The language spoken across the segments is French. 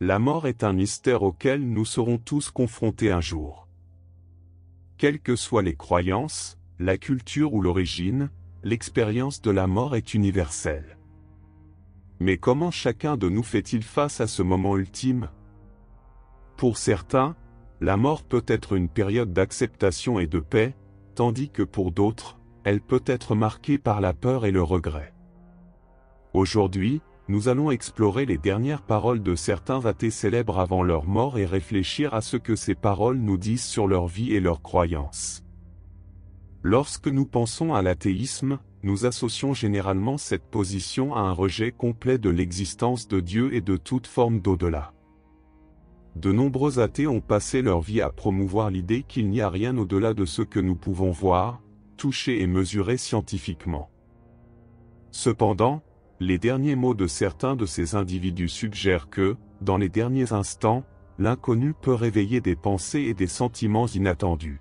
La mort est un mystère auquel nous serons tous confrontés un jour. Quelles que soient les croyances, la culture ou l'origine, l'expérience de la mort est universelle. Mais comment chacun de nous fait-il face à ce moment ultime? Pour certains, la mort peut être une période d'acceptation et de paix, tandis que pour d'autres, elle peut être marquée par la peur et le regret. Aujourd'hui, nous allons explorer les dernières paroles de certains athées célèbres avant leur mort et réfléchir à ce que ces paroles nous disent sur leur vie et leurs croyances. Lorsque nous pensons à l'athéisme, nous associons généralement cette position à un rejet complet de l'existence de Dieu et de toute forme d'au-delà. De nombreux athées ont passé leur vie à promouvoir l'idée qu'il n'y a rien au-delà de ce que nous pouvons voir, toucher et mesurer scientifiquement. Cependant, les derniers mots de certains de ces individus suggèrent que, dans les derniers instants, l'inconnu peut réveiller des pensées et des sentiments inattendus.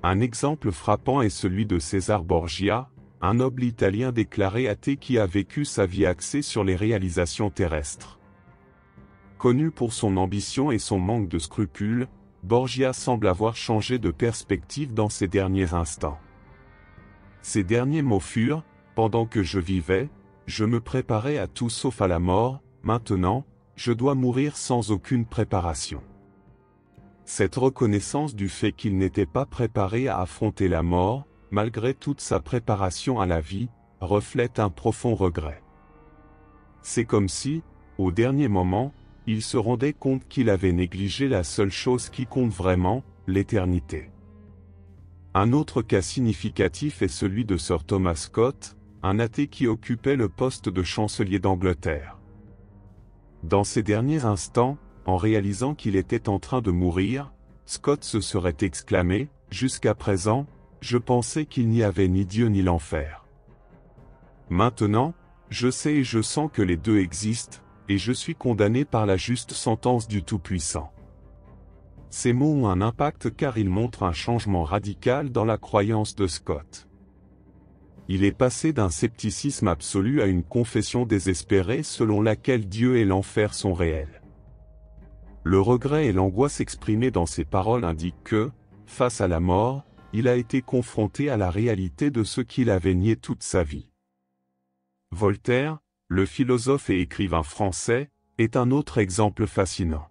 Un exemple frappant est celui de César Borgia, un noble italien déclaré athée qui a vécu sa vie axée sur les réalisations terrestres. Connu pour son ambition et son manque de scrupules, Borgia semble avoir changé de perspective dans ces derniers instants. Ses derniers mots furent « Pendant que je vivais, je me préparais à tout sauf à la mort, maintenant, je dois mourir sans aucune préparation. » Cette reconnaissance du fait qu'il n'était pas préparé à affronter la mort, malgré toute sa préparation à la vie, reflète un profond regret. C'est comme si, au dernier moment, il se rendait compte qu'il avait négligé la seule chose qui compte vraiment, l'éternité. Un autre cas significatif est celui de Sir Thomas Scott, un athée qui occupait le poste de chancelier d'Angleterre. Dans ces derniers instants, en réalisant qu'il était en train de mourir, Scott se serait exclamé « Jusqu'à présent, je pensais qu'il n'y avait ni Dieu ni l'enfer. Maintenant, je sais et je sens que les deux existent, et je suis condamné par la juste sentence du Tout-Puissant. » Ces mots ont un impact car ils montrent un changement radical dans la croyance de Scott. Il est passé d'un scepticisme absolu à une confession désespérée selon laquelle Dieu et l'enfer sont réels. Le regret et l'angoisse exprimés dans ces paroles indiquent que, face à la mort, il a été confronté à la réalité de ce qu'il avait nié toute sa vie. Voltaire, le philosophe et écrivain français, est un autre exemple fascinant.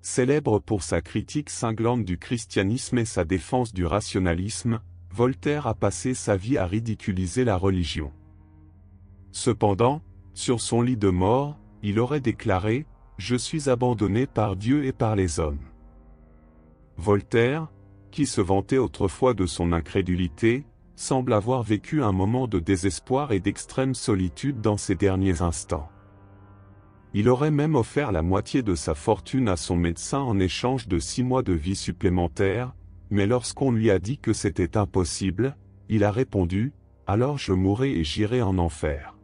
Célèbre pour sa critique cinglante du christianisme et sa défense du rationalisme, Voltaire a passé sa vie à ridiculiser la religion. Cependant, sur son lit de mort, il aurait déclaré « Je suis abandonné par Dieu et par les hommes ». Voltaire, qui se vantait autrefois de son incrédulité, semble avoir vécu un moment de désespoir et d'extrême solitude dans ces derniers instants. Il aurait même offert la moitié de sa fortune à son médecin en échange de 6 mois de vie supplémentaires, mais lorsqu'on lui a dit que c'était impossible, il a répondu « Alors je mourrai et j'irai en enfer ».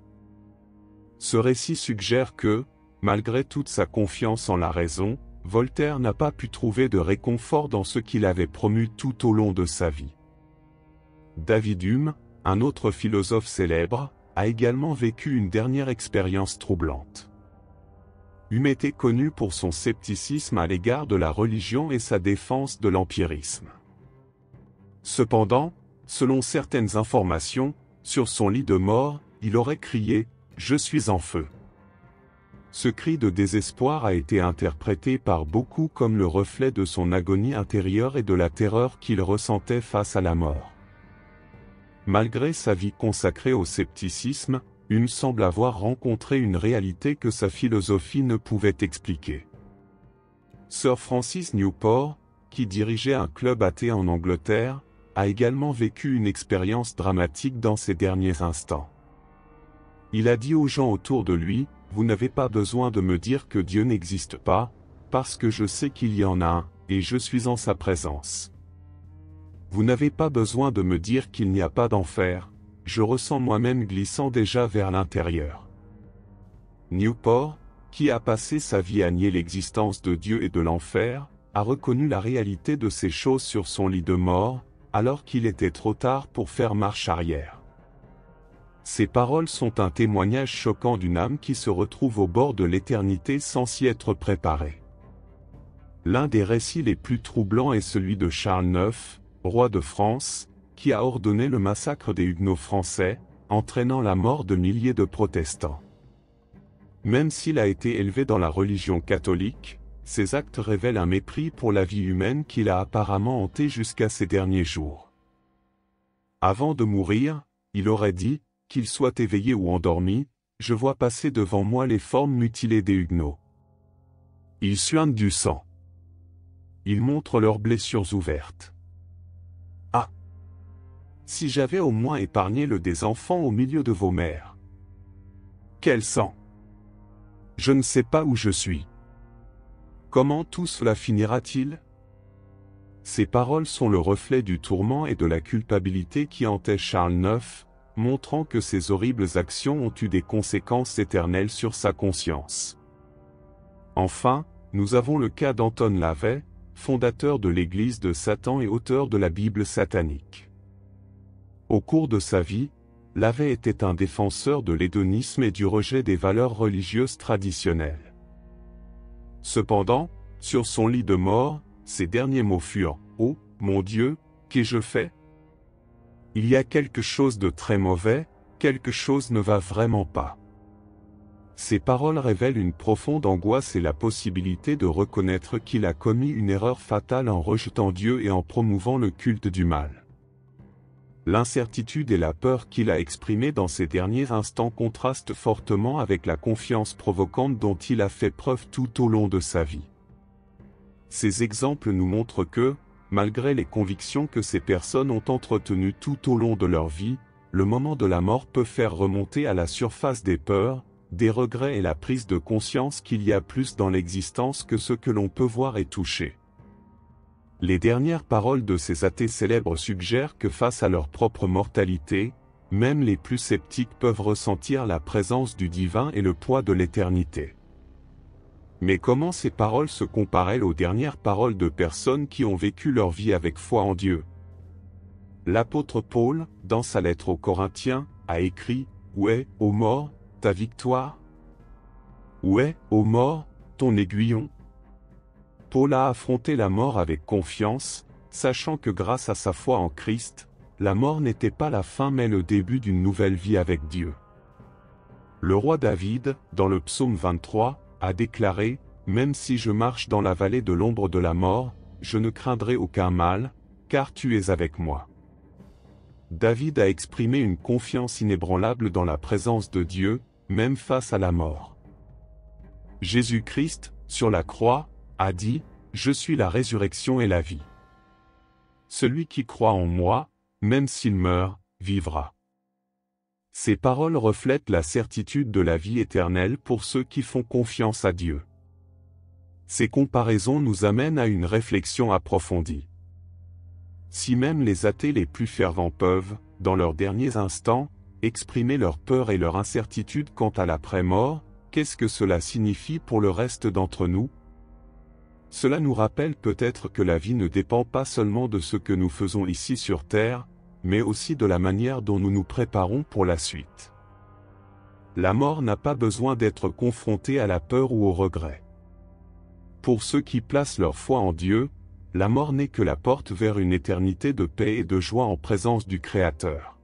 Ce récit suggère que, malgré toute sa confiance en la raison, Voltaire n'a pas pu trouver de réconfort dans ce qu'il avait promu tout au long de sa vie. David Hume, un autre philosophe célèbre, a également vécu une dernière expérience troublante. Hume était connu pour son scepticisme à l'égard de la religion et sa défense de l'empirisme. Cependant, selon certaines informations, sur son lit de mort, il aurait crié « Je suis en feu ». Ce cri de désespoir a été interprété par beaucoup comme le reflet de son agonie intérieure et de la terreur qu'il ressentait face à la mort. Malgré sa vie consacrée au scepticisme, Hume semble avoir rencontré une réalité que sa philosophie ne pouvait expliquer. Sir Francis Newport, qui dirigeait un club athée en Angleterre, a également vécu une expérience dramatique dans ces derniers instants. Il a dit aux gens autour de lui, « Vous n'avez pas besoin de me dire que Dieu n'existe pas, parce que je sais qu'il y en a un, et je suis en sa présence. Vous n'avez pas besoin de me dire qu'il n'y a pas d'enfer, je ressens moi-même glissant déjà vers l'intérieur. » Newport, qui a passé sa vie à nier l'existence de Dieu et de l'enfer, a reconnu la réalité de ces choses sur son lit de mort, alors qu'il était trop tard pour faire marche arrière. Ces paroles sont un témoignage choquant d'une âme qui se retrouve au bord de l'éternité sans s'y être préparée. L'un des récits les plus troublants est celui de Charles IX, roi de France, qui a ordonné le massacre des Huguenots français, entraînant la mort de milliers de protestants. Même s'il a été élevé dans la religion catholique, ses actes révèlent un mépris pour la vie humaine qu'il a apparemment hanté jusqu'à ses derniers jours. Avant de mourir, il aurait dit, qu'il soit éveillé ou endormi, je vois passer devant moi les formes mutilées des Huguenots. Ils suintent du sang. Ils montrent leurs blessures ouvertes. Ah! Si j'avais au moins épargné le des enfants au milieu de vos mères. Quel sang! Je ne sais pas où je suis. Comment tout cela finira-t-il? Ces paroles sont le reflet du tourment et de la culpabilité qui hantait Charles IX, montrant que ses horribles actions ont eu des conséquences éternelles sur sa conscience. Enfin, nous avons le cas d'Anton LaVey, fondateur de l'Église de Satan et auteur de la Bible satanique. Au cours de sa vie, LaVey était un défenseur de l'hédonisme et du rejet des valeurs religieuses traditionnelles. Cependant, sur son lit de mort, ses derniers mots furent « Oh, mon Dieu, qu'ai-je fait ? Il y a quelque chose de très mauvais, quelque chose ne va vraiment pas. » Ces paroles révèlent une profonde angoisse et la possibilité de reconnaître qu'il a commis une erreur fatale en rejetant Dieu et en promouvant le culte du mal. L'incertitude et la peur qu'il a exprimées dans ces derniers instants contrastent fortement avec la confiance provocante dont il a fait preuve tout au long de sa vie. Ces exemples nous montrent que, malgré les convictions que ces personnes ont entretenues tout au long de leur vie, le moment de la mort peut faire remonter à la surface des peurs, des regrets et la prise de conscience qu'il y a plus dans l'existence que ce que l'on peut voir et toucher. Les dernières paroles de ces athées célèbres suggèrent que face à leur propre mortalité, même les plus sceptiques peuvent ressentir la présence du divin et le poids de l'éternité. Mais comment ces paroles se comparent-elles aux dernières paroles de personnes qui ont vécu leur vie avec foi en Dieu? L'apôtre Paul, dans sa lettre aux Corinthiens, a écrit « Où est, ô mort, ta victoire? Où est, ô mort, ton aiguillon ?» Paul a affronté la mort avec confiance, sachant que grâce à sa foi en Christ, la mort n'était pas la fin mais le début d'une nouvelle vie avec Dieu. Le roi David, dans le psaume 23, a déclaré « Même si je marche dans la vallée de l'ombre de la mort, je ne craindrai aucun mal, car tu es avec moi. » David a exprimé une confiance inébranlable dans la présence de Dieu, même face à la mort. Jésus-Christ, sur la croix, a dit « Je suis la résurrection et la vie. Celui qui croit en moi, même s'il meurt, vivra. » Ces paroles reflètent la certitude de la vie éternelle pour ceux qui font confiance à Dieu. Ces comparaisons nous amènent à une réflexion approfondie. Si même les athées les plus fervents peuvent, dans leurs derniers instants, exprimer leur peur et leur incertitude quant à l'après-mort, qu'est-ce que cela signifie pour le reste d'entre nous? Cela nous rappelle peut-être que la vie ne dépend pas seulement de ce que nous faisons ici sur Terre, mais aussi de la manière dont nous nous préparons pour la suite. La mort n'a pas besoin d'être confrontée à la peur ou au regret. Pour ceux qui placent leur foi en Dieu, la mort n'est que la porte vers une éternité de paix et de joie en présence du Créateur.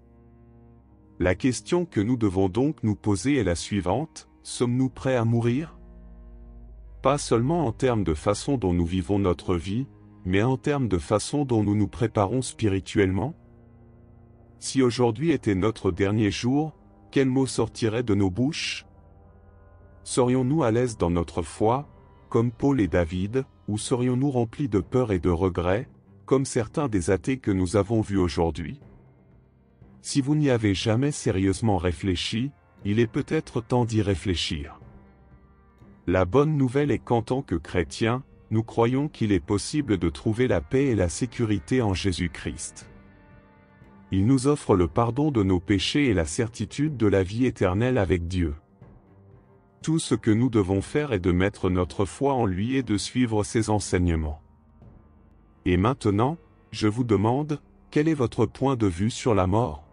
La question que nous devons donc nous poser est la suivante: sommes-nous prêts à mourir? Pas seulement en termes de façon dont nous vivons notre vie, mais en termes de façon dont nous nous préparons spirituellement? Si aujourd'hui était notre dernier jour, quels mots sortiraient de nos bouches? Serions-nous à l'aise dans notre foi, comme Paul et David, ou serions-nous remplis de peur et de regrets, comme certains des athées que nous avons vus aujourd'hui? Si vous n'y avez jamais sérieusement réfléchi, il est peut-être temps d'y réfléchir. La bonne nouvelle est qu'en tant que chrétiens, nous croyons qu'il est possible de trouver la paix et la sécurité en Jésus-Christ. Il nous offre le pardon de nos péchés et la certitude de la vie éternelle avec Dieu. Tout ce que nous devons faire est de mettre notre foi en lui et de suivre ses enseignements. Et maintenant, je vous demande, quel est votre point de vue sur la mort?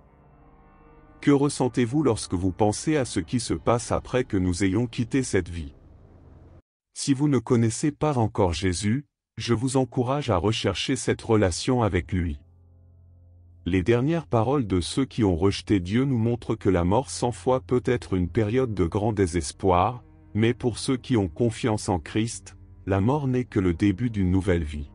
Que ressentez-vous lorsque vous pensez à ce qui se passe après que nous ayons quitté cette vie? Si vous ne connaissez pas encore Jésus, je vous encourage à rechercher cette relation avec lui. Les dernières paroles de ceux qui ont rejeté Dieu nous montrent que la mort sans foi peut être une période de grand désespoir, mais pour ceux qui ont confiance en Christ, la mort n'est que le début d'une nouvelle vie.